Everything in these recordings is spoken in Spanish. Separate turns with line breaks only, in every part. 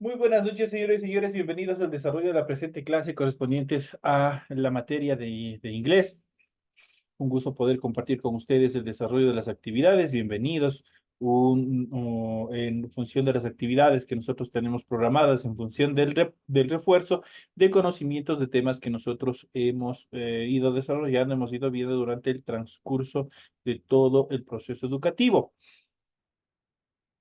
Muy buenas noches, señores y señores. Bienvenidos al desarrollo de la presente clase correspondientes a la materia de inglés. Un gusto poder compartir con ustedes el desarrollo de las actividades. Bienvenidos. En función de las actividades que nosotros tenemos programadas, en función del refuerzo de conocimientos de temas que nosotros hemos ido desarrollando, hemos ido viendo durante el transcurso de todo el proceso educativo.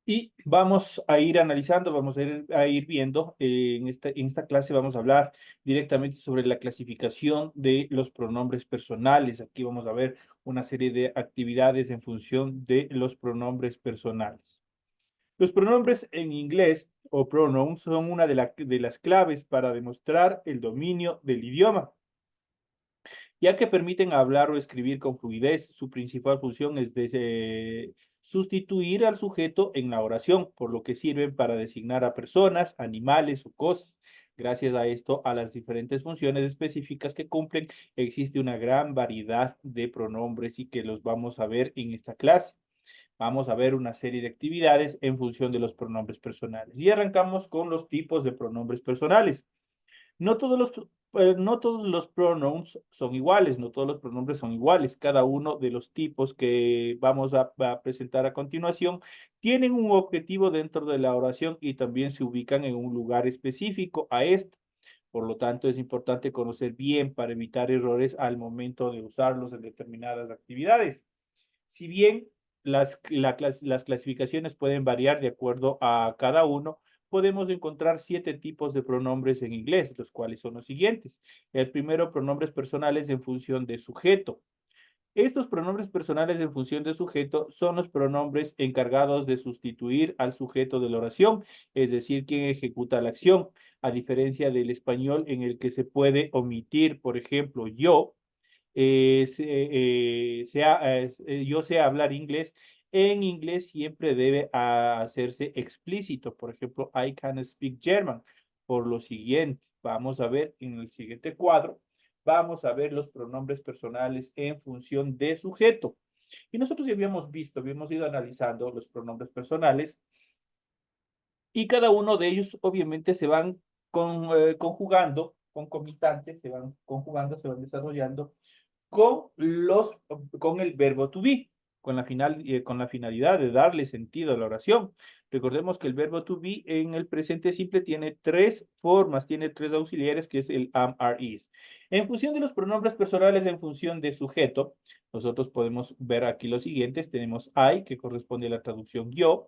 Y vamos a ir analizando, vamos a ir viendo, en esta clase vamos a hablar directamente sobre la clasificación de los pronombres personales. Aquí vamos a ver una serie de actividades en función de los pronombres personales. Los pronombres en inglés o pronouns son una de las claves para demostrar el dominio del idioma, ya que permiten hablar o escribir con fluidez. Su principal función es sustituir al sujeto en la oración, por lo que sirven para designar a personas, animales o cosas. Gracias a esto, a las diferentes funciones específicas que cumplen, existe una gran variedad de pronombres y que los vamos a ver en esta clase. Vamos a ver una serie de actividades en función de los pronombres personales. Y arrancamos con los tipos de pronombres personales. No todos no todos los pronouns son iguales, no todos los pronombres son iguales. Cada uno de los tipos que vamos a presentar a continuación tienen un objetivo dentro de la oración y también se ubican en un lugar específico a este. Por lo tanto, es importante conocer bien para evitar errores al momento de usarlos en determinadas actividades. Si bien las clasificaciones pueden variar de acuerdo a cada uno, podemos encontrar 7 tipos de pronombres en inglés, los cuales son los siguientes. El primero, pronombres personales en función de sujeto. Estos pronombres personales en función de sujeto son los pronombres encargados de sustituir al sujeto de la oración, es decir, quien ejecuta la acción, a diferencia del español en el que se puede omitir, por ejemplo, yo yo sé hablar inglés. En inglés siempre debe hacerse explícito. Por ejemplo, I can speak German. Por lo siguiente, vamos a ver en el siguiente cuadro, vamos a ver los pronombres personales en función de sujeto. Y nosotros ya habíamos ido analizando los pronombres personales y cada uno de ellos obviamente se van conjugando, concomitantes, se van conjugando, se van desarrollando con el verbo to be, con la finalidad de darle sentido a la oración. Recordemos que el verbo to be en el presente simple tiene 3 formas, tiene 3 auxiliares, que es el am, are, is. En función de los pronombres personales, en función de sujeto, nosotros podemos ver aquí los siguientes. Tenemos I, que corresponde a la traducción yo,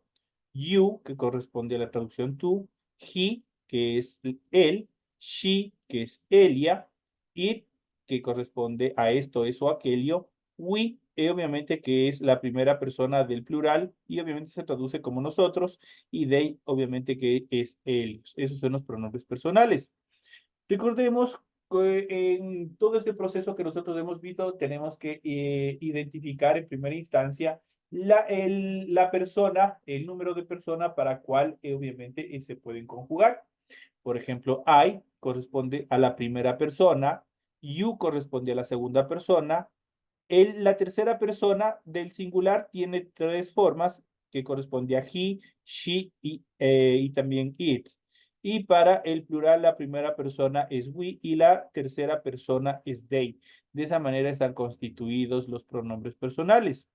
you, que corresponde a la traducción tú, he, que es él, she, que es ella, it, que corresponde a esto, eso, aquello, we, obviamente que es la primera persona del plural y obviamente se traduce como nosotros, y they, obviamente que es ellos. Esos son los pronombres personales. Recordemos que en todo este proceso que nosotros hemos visto, tenemos que identificar en primera instancia la persona, el número de persona para cual obviamente se pueden conjugar. Por ejemplo, I corresponde a la primera persona, you corresponde a la segunda persona, la tercera persona del singular tiene 3 formas que corresponde a he, she y también it. Y para el plural, la primera persona es we y la tercera persona es they. De esa manera están constituidos los pronombres personales.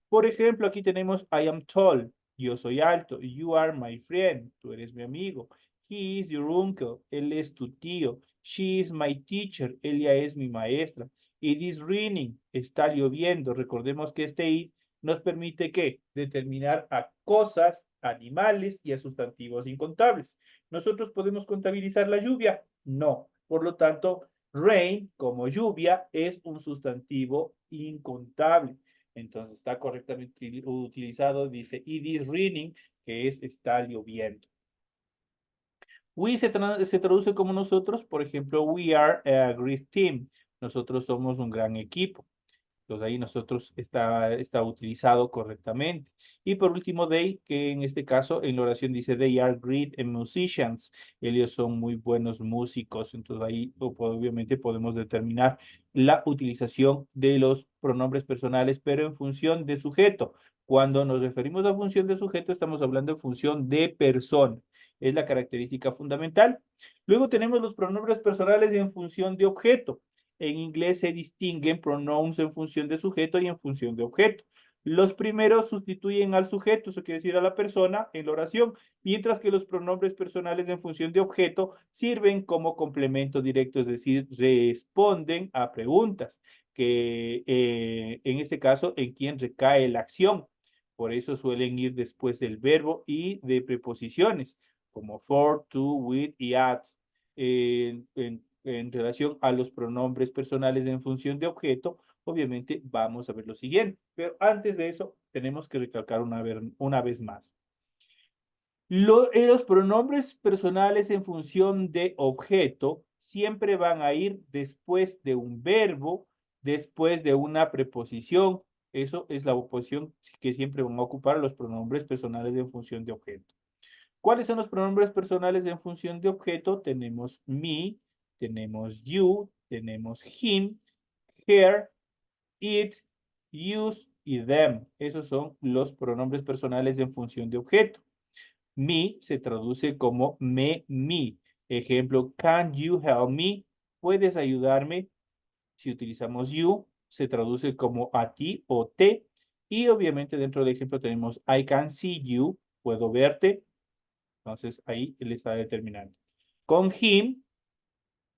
Por ejemplo, aquí tenemos I am tall, yo soy alto. You are my friend, tú eres mi amigo. He is your uncle, él es tu tío. She is my teacher, ella es mi maestra. It is raining, está lloviendo. Recordemos que este it nos permite ¿qué? Determinar a cosas, animales y a sustantivos incontables. ¿Nosotros podemos contabilizar la lluvia? No. Por lo tanto, rain como lluvia es un sustantivo incontable. Entonces está correctamente utilizado, dice it is raining, que es está lloviendo. We se traduce como nosotros, por ejemplo, we are a great team. Nosotros somos un gran equipo. Entonces ahí nosotros está utilizado correctamente. Y por último, they, que en este caso en la oración dice they are great musicians. Ellos son muy buenos músicos. Entonces ahí obviamente podemos determinar la utilización de los pronombres personales, pero en función de sujeto. Cuando nos referimos a función de sujeto, estamos hablando en función de persona. Es la característica fundamental. Luego tenemos los pronombres personales en función de objeto. En inglés se distinguen pronouns en función de sujeto y en función de objeto. Los primeros sustituyen al sujeto, eso quiere decir a la persona en la oración, mientras que los pronombres personales en función de objeto sirven como complemento directo, es decir, responden a preguntas, que en este caso, en quién recae la acción. Por eso suelen ir después del verbo y de preposiciones, como for, to, with y at. En relación a los pronombres personales en función de objeto, obviamente vamos a ver lo siguiente. Pero antes de eso, tenemos que recalcar una vez más. Los pronombres personales en función de objeto siempre van a ir después de un verbo, después de una preposición. Eso es la oposición que siempre van a ocupar los pronombres personales en función de objeto. ¿Cuáles son los pronombres personales en función de objeto? Tenemos me, tenemos you, tenemos him, her, it, use y them. Esos son los pronombres personales en función de objeto. Me se traduce como me. Ejemplo, can you help me? ¿Puedes ayudarme? Si utilizamos you, se traduce como a ti o te. Y obviamente dentro del ejemplo tenemos I can see you, puedo verte. Entonces ahí él está determinando. Con him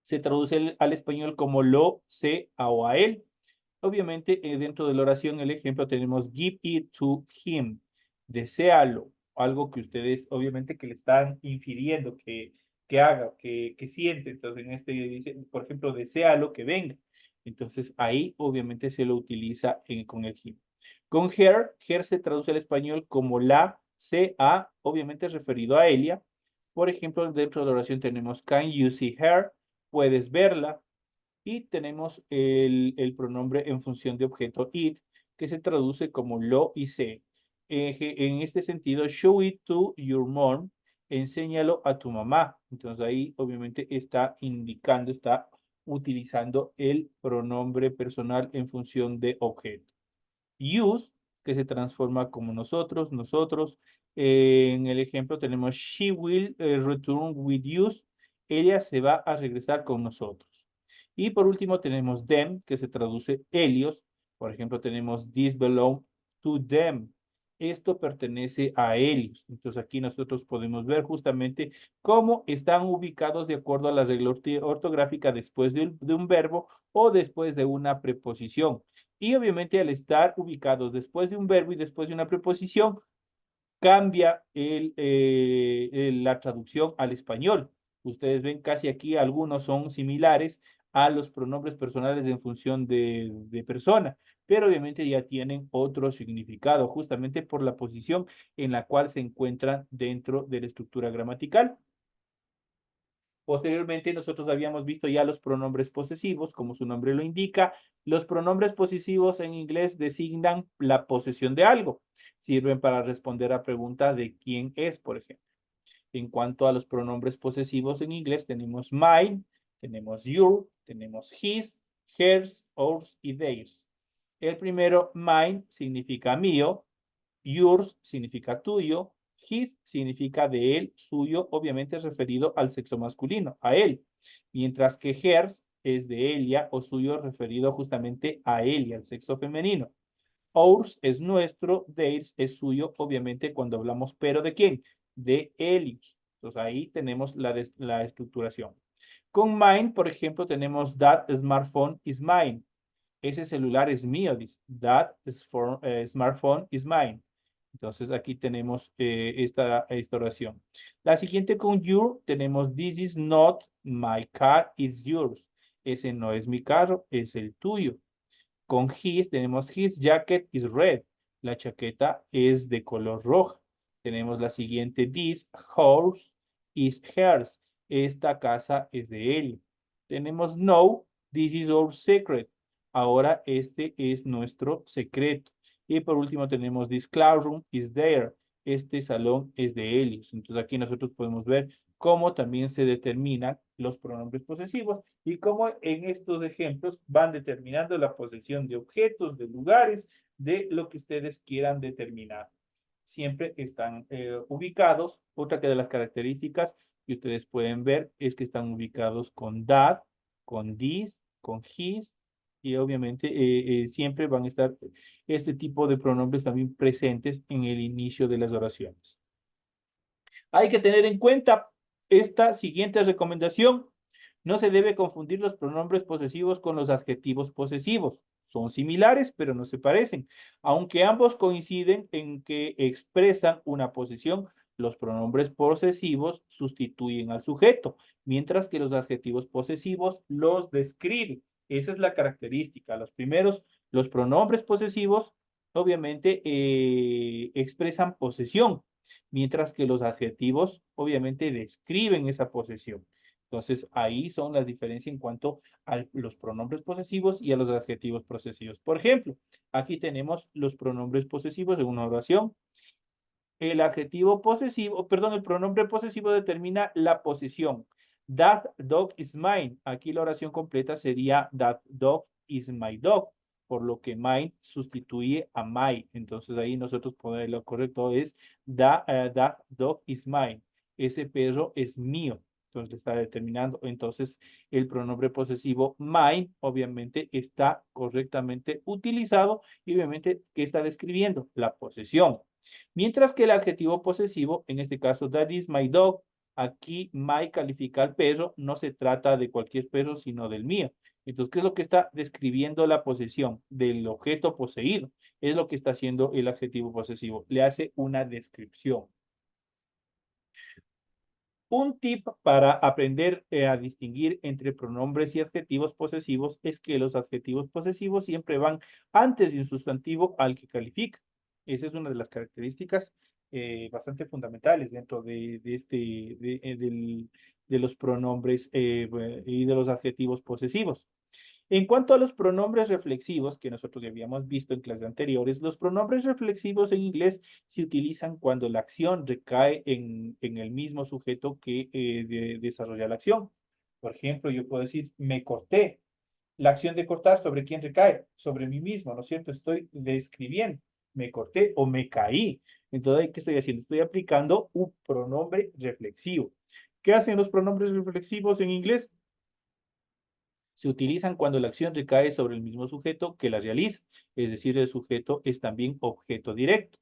se traduce al español como lo, sé o a él. Obviamente, dentro de la oración, el ejemplo tenemos give it to him, deséalo, algo que ustedes obviamente que le están infiriendo que haga, que siente. Entonces, en este dice, por ejemplo, deséalo que venga. Entonces, ahí obviamente se lo utiliza con el him. Con her se traduce al español como la, se, a, obviamente referido a Elia. Por ejemplo, dentro de la oración tenemos can you see her, puedes verla. Y tenemos el pronombre en función de objeto it, que se traduce como lo y sé. En este sentido, show it to your mom, enséñalo a tu mamá. Entonces ahí obviamente está indicando, está utilizando el pronombre personal en función de objeto. Use, que se transforma como nosotros, nosotros. En el ejemplo tenemos she will return with use. Ella se va a regresar con nosotros. Y por último tenemos them, que se traduce ellos. Por ejemplo, tenemos this belong to them. Esto pertenece a ellos. Entonces aquí nosotros podemos ver justamente cómo están ubicados de acuerdo a la regla ortográfica después de un verbo o después de una preposición. Y obviamente al estar ubicados después de un verbo y después de una preposición, cambia la traducción al español. Ustedes ven casi aquí algunos son similares a los pronombres personales en función de persona, pero obviamente ya tienen otro significado, justamente por la posición en la cual se encuentran dentro de la estructura gramatical. Posteriormente, nosotros habíamos visto ya los pronombres posesivos, como su nombre lo indica. Los pronombres posesivos en inglés designan la posesión de algo. Sirven para responder a preguntas de quién es, por ejemplo. En cuanto a los pronombres posesivos en inglés, tenemos mine, tenemos your, tenemos his, hers, ours y theirs. El primero, mine, significa mío. Yours significa tuyo. His significa de él, suyo, obviamente referido al sexo masculino, a él. Mientras que hers es de ella o suyo referido justamente a él y al sexo femenino. Ours es nuestro, theirs es suyo, obviamente cuando hablamos, pero ¿de quién? De Helios. Entonces ahí tenemos la estructuración. Con mine, por ejemplo, tenemos that smartphone is mine. Ese celular es mío, dice. That smartphone is mine. Entonces aquí tenemos esta oración. La siguiente con your tenemos this is not my car, it's yours. Ese no es mi carro, es el tuyo. Con his tenemos his jacket is red. La chaqueta es de color rojo. Tenemos la siguiente this house is hers. Esta casa es de él. Tenemos no, this is our secret. Ahora este es nuestro secreto. Y por último tenemos this classroom is there. Este salón es de ellos. Entonces aquí nosotros podemos ver cómo también se determinan los pronombres posesivos y cómo en estos ejemplos van determinando la posesión de objetos, de lugares, de lo que ustedes quieran determinar. siempre están ubicados. Otra que de las características que ustedes pueden ver es que están ubicados con that, con this, con his, y obviamente siempre van a estar este tipo de pronombres también presentes en el inicio de las oraciones. Hay que tener en cuenta esta siguiente recomendación. No se debe confundir los pronombres posesivos con los adjetivos posesivos. Son similares, pero no se parecen. Aunque ambos coinciden en que expresan una posesión, los pronombres posesivos sustituyen al sujeto, mientras que los adjetivos posesivos los describen. Esa es la característica. Los primeros, los pronombres posesivos, obviamente, expresan posesión, mientras que los adjetivos obviamente describen esa posesión. Entonces, ahí son las diferencias en cuanto a los pronombres posesivos y a los adjetivos posesivos. Por ejemplo, aquí tenemos los pronombres posesivos en una oración. El adjetivo posesivo, perdón, el pronombre posesivo determina la posesión. That dog is mine. Aquí la oración completa sería that dog is my dog, por lo que mine sustituye a my. Entonces ahí nosotros podemos, lo correcto es that dog is mine. Ese perro es mío. Entonces está determinando. Entonces el pronombre posesivo mine obviamente está correctamente utilizado y obviamente ¿qué está describiendo? La posesión. Mientras que el adjetivo posesivo, en este caso, that is my dog, aquí my califica al perro, no se trata de cualquier perro, sino del mío. Entonces, ¿qué es lo que está describiendo la posesión del objeto poseído? Es lo que está haciendo el adjetivo posesivo. Le hace una descripción. Un tip para aprender a distinguir entre pronombres y adjetivos posesivos es que los adjetivos posesivos siempre van antes de un sustantivo al que califica. Esa es una de las características bastante fundamentales dentro de los pronombres y de los adjetivos posesivos. En cuanto a los pronombres reflexivos, que nosotros ya habíamos visto en clases anteriores, los pronombres reflexivos en inglés se utilizan cuando la acción recae en el mismo sujeto que desarrolla la acción. Por ejemplo, yo puedo decir, me corté. La acción de cortar, ¿sobre quién recae? Sobre mí mismo, ¿no es cierto? Estoy describiendo, me corté o me caí. Entonces, ¿qué estoy haciendo? Estoy aplicando un pronombre reflexivo. ¿Qué hacen los pronombres reflexivos en inglés? Se utilizan cuando la acción recae sobre el mismo sujeto que la realiza, es decir, el sujeto es también objeto directo.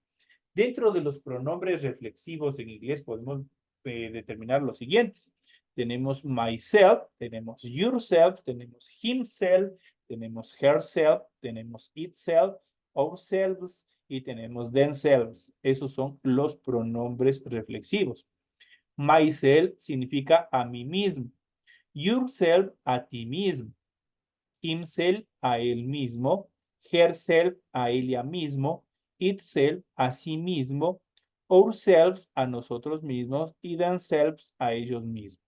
Dentro de los pronombres reflexivos en inglés podemos determinar los siguientes. Tenemos myself, tenemos yourself, tenemos himself, tenemos herself, tenemos itself, ourselves y tenemos themselves. Esos son los pronombres reflexivos. Myself significa a mí mismo. Yourself a ti mismo. Himself a él mismo, herself a ella mismo, itself a sí mismo, ourselves a nosotros mismos y themselves a ellos mismos.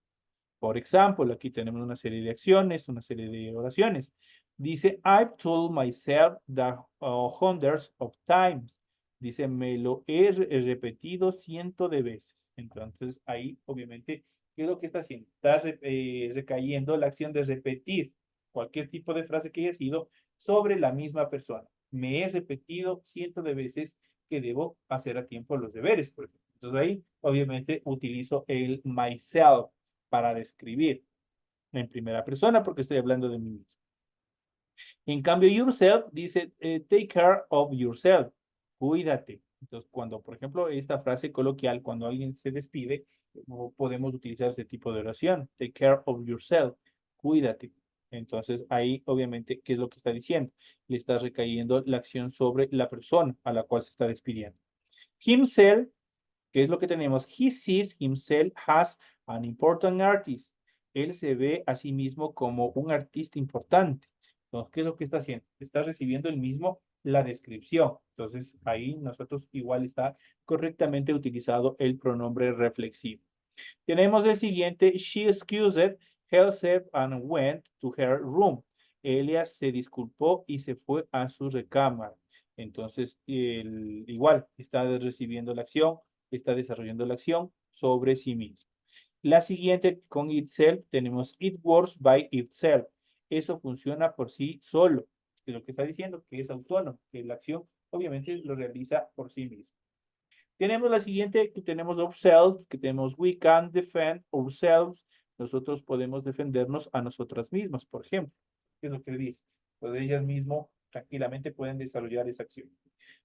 Por ejemplo, aquí tenemos una serie de acciones, una serie de oraciones. Dice, I've told myself that hundreds of times. Dice, me lo he repetido cientos de veces. Entonces, ahí, obviamente, ¿qué es lo que está haciendo? Está recayendo la acción de repetir cualquier tipo de frase que haya sido sobre la misma persona. Me he repetido cientos de veces que debo hacer a tiempo los deberes, por ejemplo. Entonces, ahí, obviamente, utilizo el myself para describir en primera persona porque estoy hablando de mí mismo. En cambio, yourself dice, take care of yourself, cuídate. Entonces, cuando, por ejemplo, esta frase coloquial, cuando alguien se despide, podemos utilizar este tipo de oración, take care of yourself, cuídate. Entonces, ahí, obviamente, ¿qué es lo que está diciendo? Le está recayendo la acción sobre la persona a la cual se está despidiendo. Himself, ¿qué es lo que tenemos? He sees himself as an important artist. Él se ve a sí mismo como un artista importante. Entonces, ¿qué es lo que está haciendo? Está recibiendo el mismo la descripción. Entonces, ahí nosotros igual está correctamente utilizado el pronombre reflexivo. Tenemos el siguiente, she excused herself and went to her room. Ella se disculpó y se fue a su recámara. Entonces, igual está recibiendo la acción, está desarrollando la acción sobre sí mismo. La siguiente con itself tenemos it works by itself. Eso funciona por sí solo. Es lo que está diciendo que es autónomo, que la acción obviamente lo realiza por sí mismo. Tenemos la siguiente, que tenemos ourselves, que tenemos we can defend ourselves. Nosotros podemos defendernos a nosotras mismas, por ejemplo. ¿Qué es lo que dice? Pues ellas mismas tranquilamente pueden desarrollar esa acción.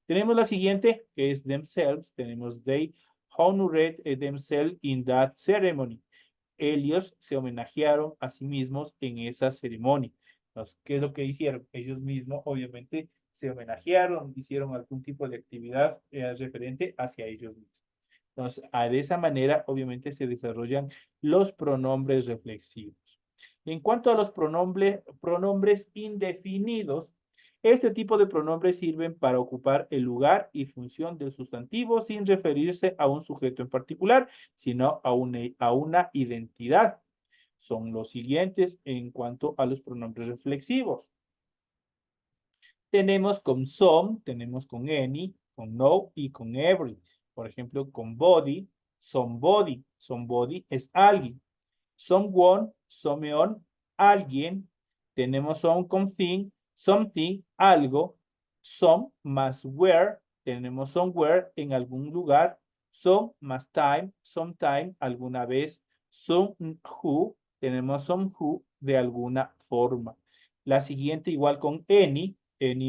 Tenemos la siguiente, que es themselves. Tenemos they honored themselves in that ceremony. Ellos se homenajearon a sí mismos en esa ceremonia. Entonces, ¿qué es lo que hicieron? Ellos mismos, obviamente, se homenajearon, hicieron algún tipo de actividad referente hacia ellos mismos. Entonces, de esa manera, obviamente, se desarrollan los pronombres reflexivos. En cuanto a los pronombres indefinidos, este tipo de pronombres sirven para ocupar el lugar y función del sustantivo sin referirse a un sujeto en particular, sino a una identidad. Son los siguientes en cuanto a los pronombres reflexivos. Tenemos con some, tenemos con any, con no y con every. Por ejemplo, con body, somebody. Somebody es alguien. Someone, someone, alguien. Tenemos some con thing, something, algo. Some más where, tenemos somewhere en algún lugar. Some más time, sometime, alguna vez. Some who, tenemos some who de alguna forma. La siguiente igual con any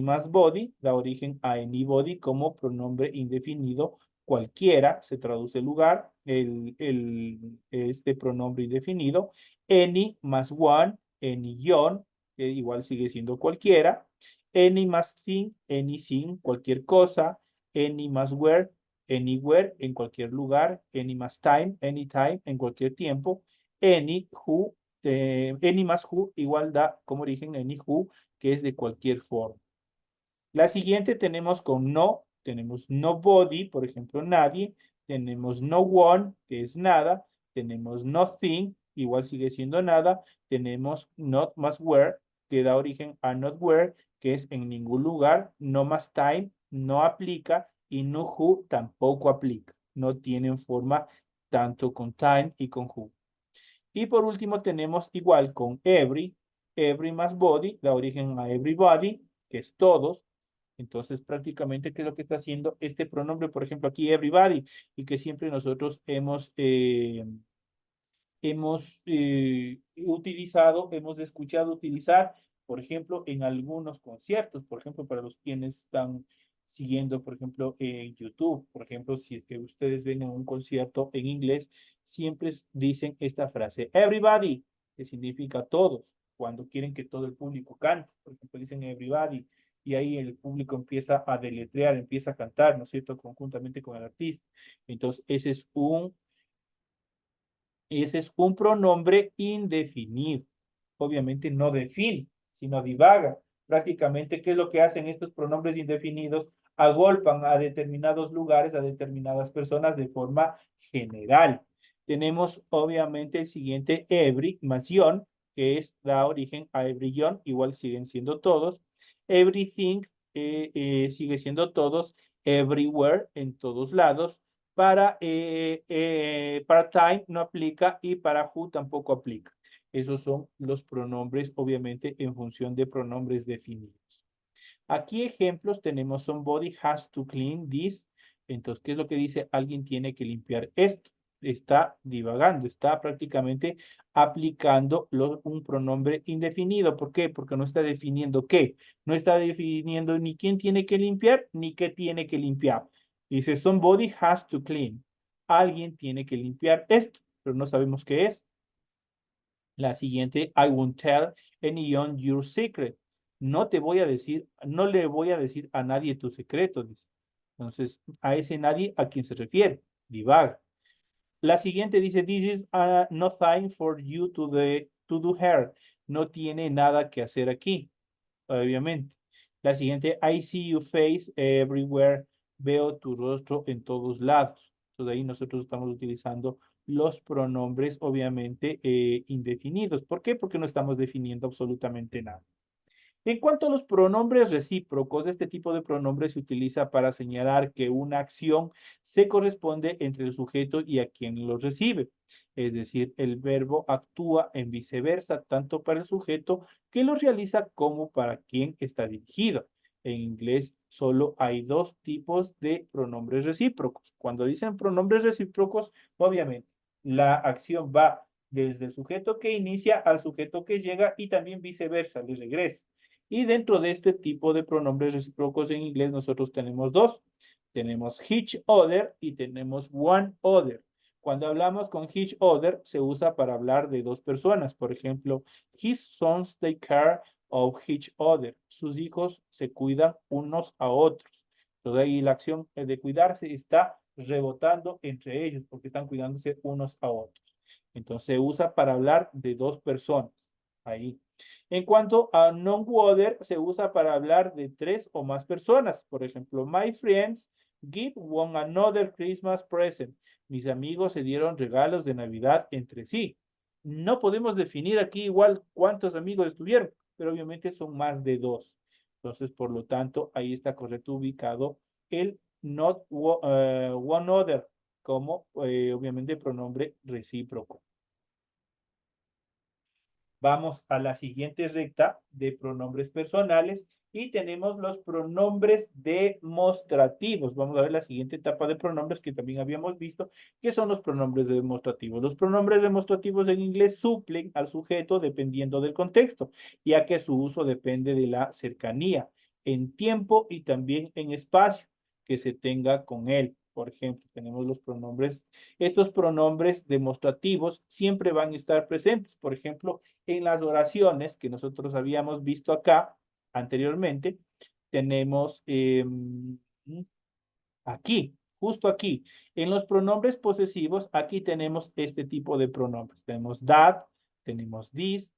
más body, da origen a anybody como pronombre indefinido cualquiera, se traduce lugar, este pronombre indefinido. Any más one, any yon, que igual sigue siendo cualquiera. Any más thing, anything, cualquier cosa. Any más where, anywhere, en cualquier lugar. Any más time, anytime, en cualquier tiempo. Any who, any más who, igual da como origen any who, que es de cualquier forma. La siguiente tenemos con no, tenemos nobody, por ejemplo, nadie, tenemos no one, que es nada, tenemos nothing, igual sigue siendo nada, tenemos not más where, que da origen a not where, que es en ningún lugar, no más time, no aplica, y no who tampoco aplica, no tienen forma tanto con time y con who. Y por último tenemos igual con every más body, da origen a everybody, que es todos. Entonces, prácticamente, ¿qué es lo que está haciendo este pronombre? Por ejemplo, aquí everybody, y que siempre nosotros hemos utilizado, hemos escuchado utilizar, por ejemplo, en algunos conciertos, por ejemplo, para los quienes están siguiendo, por ejemplo, en YouTube, por ejemplo, si es que ustedes ven en un concierto en inglés, siempre dicen esta frase, everybody, que significa todos, cuando quieren que todo el público cante, por ejemplo, dicen everybody, y ahí el público empieza a deletrear, empieza a cantar, ¿no es cierto?, conjuntamente con el artista. Entonces, ese es un pronombre indefinido. Obviamente no define, sino divaga. Prácticamente, ¿qué es lo que hacen estos pronombres indefinidos? Agolpan a determinados lugares, a determinadas personas de forma general. Tenemos obviamente el siguiente every más yon, que da origen a every yon, igual siguen siendo todos. Everything sigue siendo todos. Everywhere, en todos lados. Para time no aplica y para who tampoco aplica. Esos son los pronombres, obviamente, en función de pronombres definidos. Aquí ejemplos tenemos somebody has to clean this. Entonces, ¿qué es lo que dice? Alguien tiene que limpiar esto. Está divagando, está prácticamente aplicando un pronombre indefinido. ¿Por qué? Porque no está definiendo qué. No está definiendo ni quién tiene que limpiar ni qué tiene que limpiar. Dice, somebody has to clean. Alguien tiene que limpiar esto, pero no sabemos qué es. La siguiente, I won't tell anyone your secret. No te voy a decir, no le voy a decir a nadie tu secreto, dice. Entonces, a ese nadie, ¿a quién se refiere? Divaga. La siguiente dice, this is no time for you to do here. No tiene nada que hacer aquí, obviamente. La siguiente, I see your face everywhere. Veo tu rostro en todos lados. Entonces ahí nosotros estamos utilizando los pronombres, obviamente, indefinidos. ¿Por qué? Porque no estamos definiendo absolutamente nada. En cuanto a los pronombres recíprocos, este tipo de pronombre se utiliza para señalar que una acción se corresponde entre el sujeto y a quien lo recibe. Es decir, el verbo actúa en viceversa, tanto para el sujeto que lo realiza como para quien está dirigido. En inglés solo hay dos tipos de pronombres recíprocos. Cuando dicen pronombres recíprocos, obviamente la acción va desde el sujeto que inicia al sujeto que llega y también viceversa, le regresa. Y dentro de este tipo de pronombres recíprocos en inglés nosotros tenemos dos. Tenemos each other y tenemos one other. Cuando hablamos con each other, se usa para hablar de dos personas. Por ejemplo, his sons take care of each other. Sus hijos se cuidan unos a otros. Entonces ahí la acción de cuidarse está rebotando entre ellos porque están cuidándose unos a otros. Entonces se usa para hablar de dos personas. Ahí. En cuanto a non-water, se usa para hablar de tres o más personas. Por ejemplo, my friends give one another Christmas present. Mis amigos se dieron regalos de Navidad entre sí. No podemos definir aquí igual cuántos amigos estuvieron, pero obviamente son más de dos. Entonces, por lo tanto, ahí está correcto ubicado el not one other como obviamente pronombre recíproco. Vamos a la siguiente recta de pronombres personales y tenemos los pronombres demostrativos. Vamos a ver la siguiente etapa de pronombres que también habíamos visto, que son los pronombres demostrativos. Los pronombres demostrativos en inglés suplen al sujeto dependiendo del contexto, ya que su uso depende de la cercanía en tiempo y también en espacio que se tenga con él. Por ejemplo, tenemos los pronombres. Estos pronombres demostrativos siempre van a estar presentes. Por ejemplo, en las oraciones que nosotros habíamos visto acá anteriormente, tenemos aquí, justo aquí, en los pronombres posesivos, aquí tenemos este tipo de pronombres. Tenemos that, tenemos this,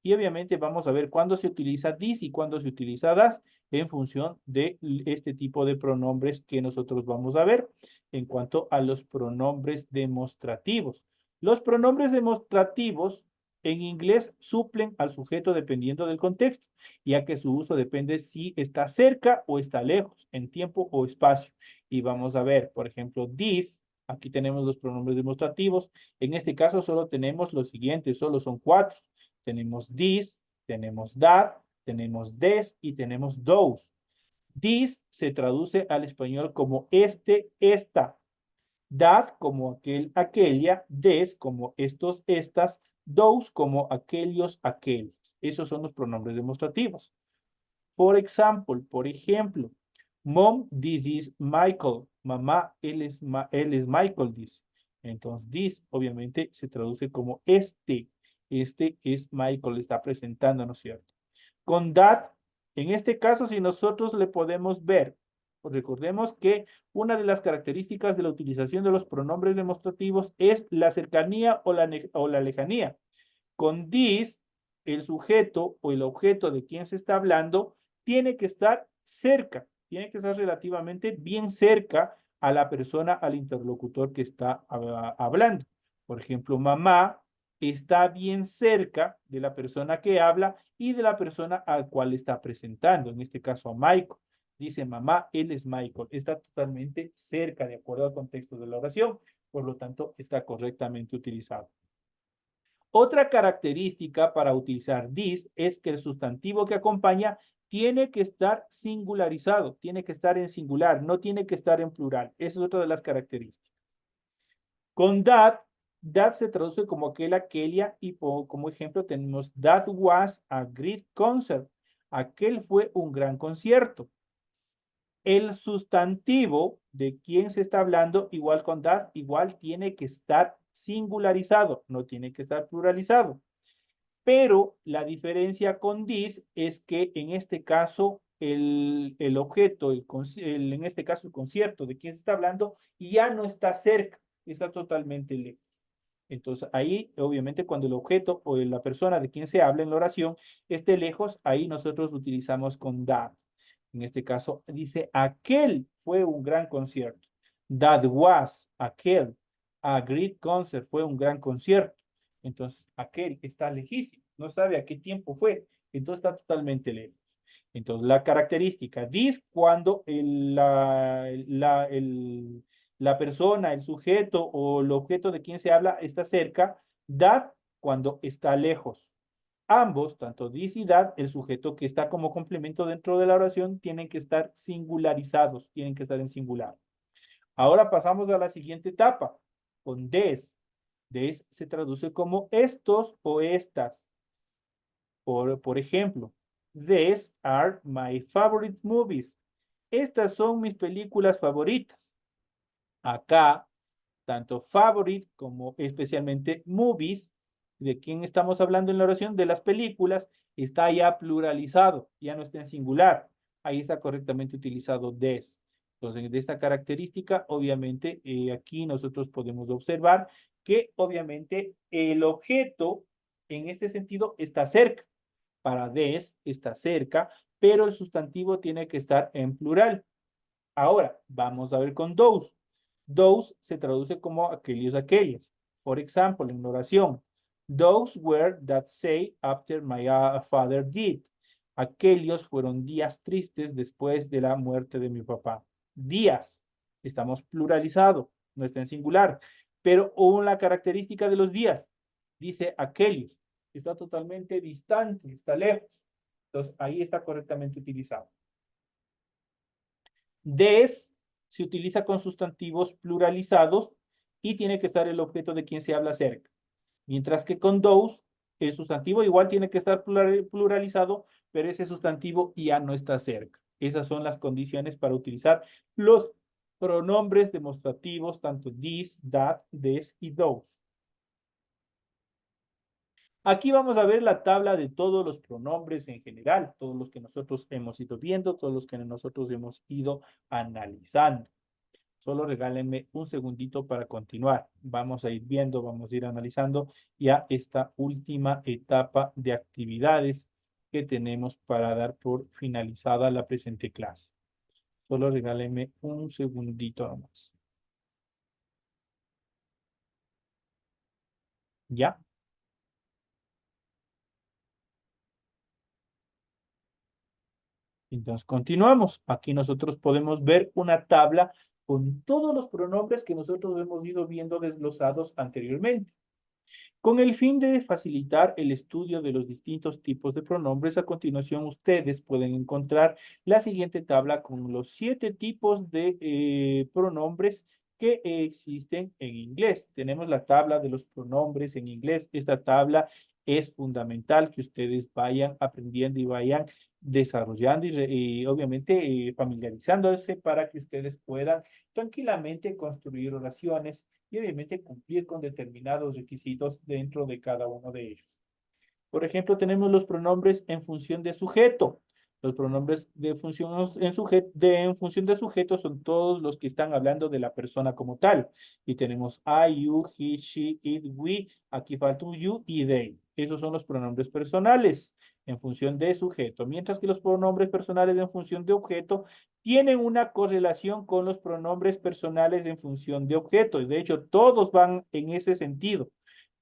y obviamente vamos a ver cuándo se utiliza this y cuándo se utiliza das en función de este tipo de pronombres que nosotros vamos a ver en cuanto a los pronombres demostrativos. Los pronombres demostrativos en inglés suplen al sujeto dependiendo del contexto, ya que su uso depende si está cerca o está lejos, en tiempo o espacio. Y vamos a ver, por ejemplo, this, aquí tenemos los pronombres demostrativos. En este caso solo tenemos los siguientes, solo son cuatro. Tenemos this, tenemos that, tenemos this y tenemos those. This se traduce al español como este, esta. That como aquel, aquella, des como estos, estas, those como aquellos, aquellos. Esos son los pronombres demostrativos. Por ejemplo, Mom, this is Michael. Mamá, él es Michael, dice. Entonces, this obviamente se traduce como este. Este es Michael, está presentando, ¿no es cierto? Con that, en este caso, si nosotros le podemos ver, pues recordemos que una de las características de la utilización de los pronombres demostrativos es la cercanía o la lejanía. Con this, el sujeto o el objeto de quien se está hablando tiene que estar cerca, tiene que estar relativamente bien cerca a la persona, al interlocutor que está hablando. Por ejemplo, mamá está bien cerca de la persona que habla y de la persona al cual está presentando, en este caso a Michael. Dice mamá, él es Michael, está totalmente cerca de acuerdo al contexto de la oración, por lo tanto está correctamente utilizado. Otra característica para utilizar this es que el sustantivo que acompaña tiene que estar singularizado, tiene que estar en singular, no tiene que estar en plural. Esa es otra de las características. Con that se traduce como aquel, aquella, y como ejemplo tenemos that was a great concert. Aquel fue un gran concierto. El sustantivo de quién se está hablando, igual con that, igual tiene que estar singularizado, no tiene que estar pluralizado. Pero la diferencia con this es que en este caso el objeto, en este caso el concierto de quien se está hablando, ya no está cerca, está totalmente lejos. Entonces ahí, obviamente, cuando el objeto o la persona de quien se habla en la oración esté lejos, ahí nosotros utilizamos con that. En este caso dice, aquel fue un gran concierto. That was, aquel. A great concert fue un gran concierto. Entonces, aquel está lejísimo, no sabe a qué tiempo fue, entonces está totalmente lejos. Entonces, la característica, this cuando la persona, el sujeto o el objeto de quien se habla está cerca, that cuando está lejos. Ambos, tanto this y that, el sujeto que está como complemento dentro de la oración, tienen que estar singularizados, tienen que estar en singular. Ahora pasamos a la siguiente etapa, con des. Des se traduce como estos o estas. Por ejemplo, these are my favorite movies. Estas son mis películas favoritas. Acá, tanto favorite como especialmente movies, ¿de quién estamos hablando en la oración? De las películas, está ya pluralizado, ya no está en singular. Ahí está correctamente utilizado des. Entonces, de esta característica, obviamente, aquí nosotros podemos observar que obviamente el objeto en este sentido está cerca. Para des está cerca, pero el sustantivo tiene que estar en plural. Ahora, vamos a ver con those. Those se traduce como aquellos, aquellas. Por ejemplo, en la oración, those were that say after my father did. Aquellos fueron días tristes después de la muerte de mi papá. Días. Estamos pluralizado, no está en singular. Pero una característica de los días, dice aquellos. Está totalmente distante, está lejos. Entonces, ahí está correctamente utilizado. Des se utiliza con sustantivos pluralizados y tiene que estar el objeto de quien se habla cerca. Mientras que con those, el sustantivo igual tiene que estar pluralizado, pero ese sustantivo ya no está cerca. Esas son las condiciones para utilizar los pronombres demostrativos, tanto this, that, des y those. Aquí vamos a ver la tabla de todos los pronombres en general, todos los que nosotros hemos ido viendo, todos los que nosotros hemos ido analizando. Solo regálenme un segundito para continuar. Vamos a ir viendo, vamos a ir analizando ya esta última etapa de actividades que tenemos para dar por finalizada la presente clase. Solo regálenme un segundito nomás. ¿Ya? Entonces continuamos. Aquí nosotros podemos ver una tabla con todos los pronombres que nosotros hemos ido viendo desglosados anteriormente. Con el fin de facilitar el estudio de los distintos tipos de pronombres, a continuación ustedes pueden encontrar la siguiente tabla con los 7 tipos de pronombres que existen en inglés. Tenemos la tabla de los pronombres en inglés. Esta tabla es fundamental que ustedes vayan aprendiendo y vayan desarrollando y obviamente familiarizándose para que ustedes puedan tranquilamente construir oraciones y obviamente cumplir con determinados requisitos dentro de cada uno de ellos. Por ejemplo, tenemos los pronombres en función de sujeto. Los pronombres de función en función de sujeto son todos los que están hablando de la persona como tal. Y tenemos I, you, he, she, it, we. Aquí falta un you y they. Esos son los pronombres personales en función de sujeto. Mientras que los pronombres personales en función de objeto tienen una correlación con los pronombres personales en función de objeto. Y de hecho, todos van en ese sentido.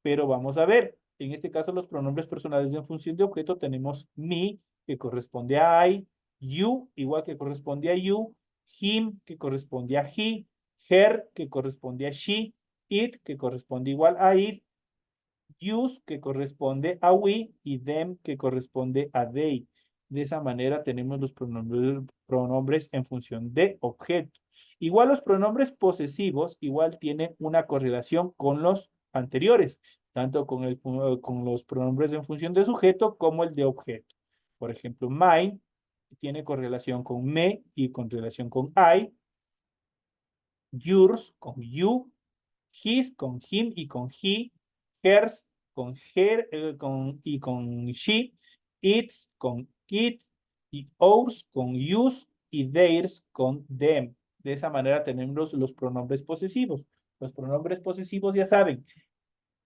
Pero vamos a ver. En este caso, los pronombres personales en función de objeto tenemos me, que corresponde a I, you, igual que corresponde a you, him, que corresponde a he, her, que corresponde a she, it, que corresponde igual a it, use, que corresponde a we, y them, que corresponde a they. De esa manera tenemos los pronombres en función de objeto. Igual los pronombres posesivos, igual tienen una correlación con los anteriores, tanto con los pronombres en función de sujeto como el de objeto. Por ejemplo, mine tiene correlación con me y con relación con I. Yours con you. His con him y con he. Hers con her y con she. Its con it. Y ours con use y theirs con them. De esa manera tenemos los pronombres posesivos. Los pronombres posesivos ya saben,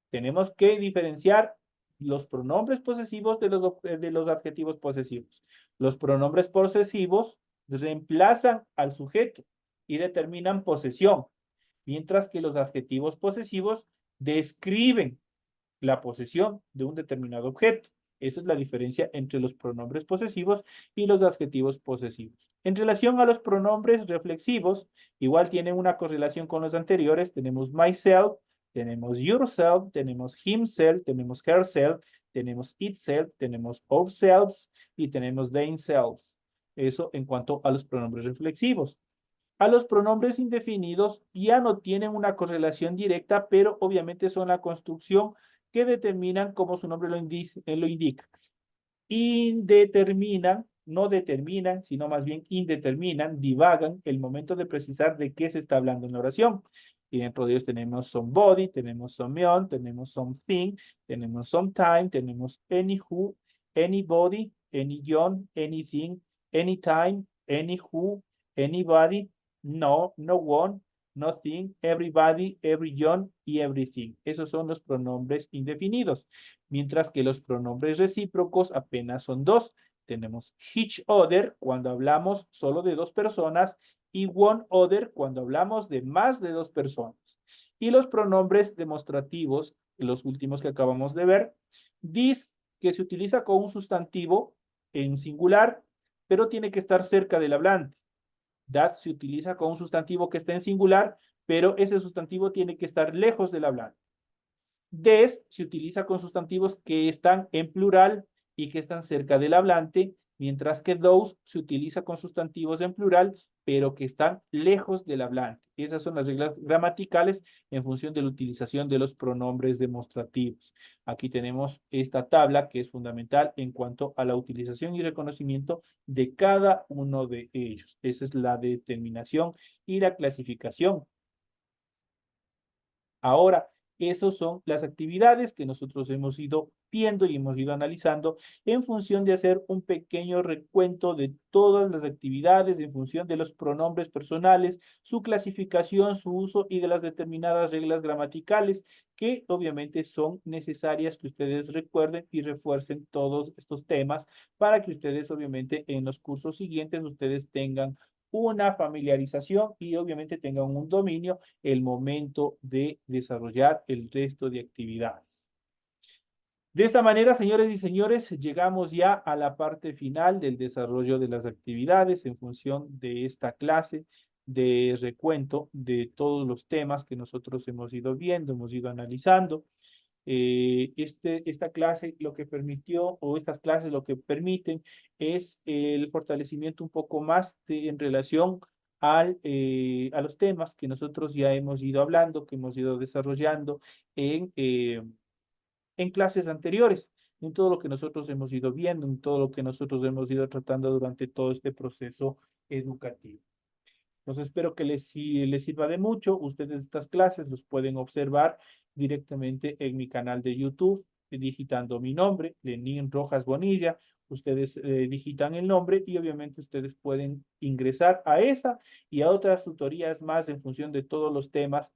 tenemos que diferenciar los pronombres posesivos de los adjetivos posesivos. Los pronombres posesivos reemplazan al sujeto y determinan posesión, mientras que los adjetivos posesivos describen la posesión de un determinado objeto. Esa es la diferencia entre los pronombres posesivos y los adjetivos posesivos. En relación a los pronombres reflexivos, igual tienen una correlación con los anteriores. Tenemos myself, tenemos yourself, tenemos himself, tenemos herself, tenemos itself, tenemos ourselves y tenemos themselves. Eso en cuanto a los pronombres reflexivos. A los pronombres indefinidos ya no tienen una correlación directa, pero obviamente son la construcción que determinan, como su nombre lo indica. Indeterminan, no determinan, sino más bien indeterminan, divagan el momento de precisar de qué se está hablando en la oración. Y dentro de ellos tenemos somebody, tenemos someone, tenemos something, tenemos sometime, tenemos anywho, anybody, anyone, anything, anytime, anywho, anybody, no, no one, nothing, everybody, everyone y everything. Esos son los pronombres indefinidos. Mientras que los pronombres recíprocos apenas son dos. Tenemos each other cuando hablamos solo de dos personas y one other cuando hablamos de más de dos personas. Y los pronombres demostrativos, los últimos que acabamos de ver, this, que se utiliza con un sustantivo en singular, pero tiene que estar cerca del hablante. That se utiliza con un sustantivo que está en singular, pero ese sustantivo tiene que estar lejos del hablante. Des se utiliza con sustantivos que están en plural y que están cerca del hablante, mientras que those se utiliza con sustantivos en plural, pero que están lejos del hablante. Esas son las reglas gramaticales en función de la utilización de los pronombres demostrativos. Aquí tenemos esta tabla que es fundamental en cuanto a la utilización y reconocimiento de cada uno de ellos. Esa es la determinación y la clasificación. Ahora, esas son las actividades que nosotros hemos ido viendo y hemos ido analizando en función de hacer un pequeño recuento de todas las actividades en función de los pronombres personales, su clasificación, su uso y de las determinadas reglas gramaticales que obviamente son necesarias que ustedes recuerden y refuercen todos estos temas para que ustedes obviamente en los cursos siguientes ustedes tengan una familiarización y obviamente tengan un dominio el momento de desarrollar el resto de actividades. De esta manera, señores y señores, llegamos ya a la parte final del desarrollo de las actividades en función de esta clase de recuento de todos los temas que nosotros hemos ido viendo, hemos ido analizando. Esta clase lo que permitió, o estas clases lo que permiten, es el fortalecimiento un poco más en relación a los temas que nosotros ya hemos ido hablando, que hemos ido desarrollando en clases anteriores, en todo lo que nosotros hemos ido viendo, en todo lo que nosotros hemos ido tratando durante todo este proceso educativo. Entonces espero que les sirva de mucho. Ustedes estas clases los pueden observar directamente en mi canal de YouTube, digitando mi nombre, Lenín Rojas Bonilla. Ustedes digitan el nombre y obviamente ustedes pueden ingresar a esa y a otras tutorías más en función de todos los temas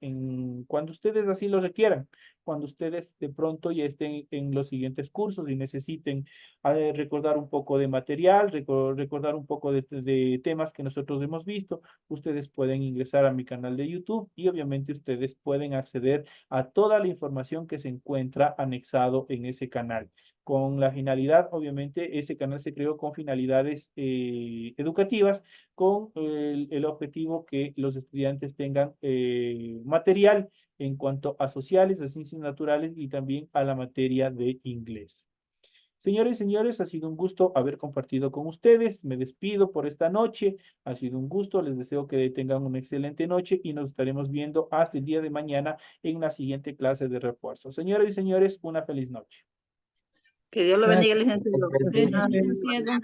cuando ustedes así lo requieran, cuando ustedes de pronto ya estén en los siguientes cursos y necesiten recordar un poco de material, recordar un poco de temas que nosotros hemos visto. Ustedes pueden ingresar a mi canal de YouTube y obviamente ustedes pueden acceder a toda la información que se encuentra anexado en ese canal. Con la finalidad, obviamente, ese canal se creó con finalidades educativas, con el objetivo que los estudiantes tengan material en cuanto a sociales, a ciencias naturales y también a la materia de inglés. Señores y señores, ha sido un gusto haber compartido con ustedes. Me despido por esta noche. Ha sido un gusto. Les deseo que tengan una excelente noche y nos estaremos viendo hasta el día de mañana en la siguiente clase de refuerzo. Señores y señores, una feliz noche.
Que Dios lo bendiga, licenciado. Feliz noche, licenciado.